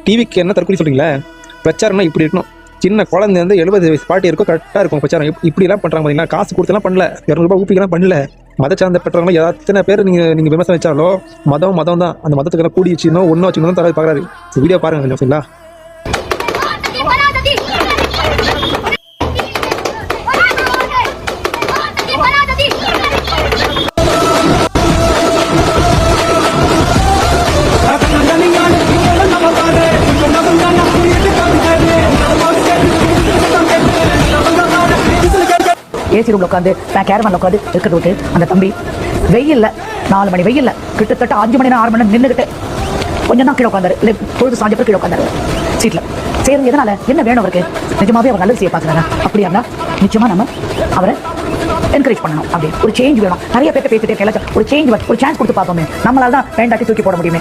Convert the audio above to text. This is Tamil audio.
டிவிக்கு என்ன தற்கொலை சொல்றீங்களா? பிரச்சாரம்னா இப்படி இருக்கணும். சின்ன குழந்தை வந்து 70 வயசு பாட்டி இருக்கும், கரெக்டாக இருக்கும் பிரச்சாரம். இப்படி எல்லாம் பண்றாங்க பாத்தீங்களா? காசு கொடுத்தெல்லாம் பண்ணல, 200 ரூபாய் ஊப்பிக்கலாம் பண்ணல. மத சார்ந்த பெற்றவங்க எத்தனை பேர் நீங்க விமர்சனம் வச்சாலும் மதம் தான். அந்த மதத்துக்கு கூடி வச்சுக்கணும், ஒன்றும் வச்சுக்கணும் தர பாக்குறாரு. வீடியோ பாருங்க கொஞ்சம் சரிங்களா? ஏசி ரூம்ல உட்காந்து நான் கேரவன்ல உட்காந்து இருக்கிறது விட்டு அந்த தம்பி வெயில்ல 4 மணி வெயில்ல கிட்டத்தட்ட 5 மணி 6 மணி நின்றுகிட்டு கொஞ்சம் தான் கீழே உட்காந்தாரு. இல்லை பொழுது சாஞ்ச கீழே உட்காந்தாரு சீட்ல. சரி, எதனால என்ன வேணும் அவருக்கு? நிஜமாவே அவர் நல்லது செய்ய பார்க்குறாங்க. அப்படியா இருந்தா நிச்சயமா நம்ம அவரை என்கரேஜ் பண்ணணும். அப்படி ஒரு சேஞ்ச் வேணும். நிறைய பேர்ட்ட பேசிட்டே ஒரு சேஞ்ச், ஒரு சான்ஸ் கொடுத்து பார்ப்போமே. நம்மளால தான் வேண்டாட்டி தூக்கி போட முடியுமே.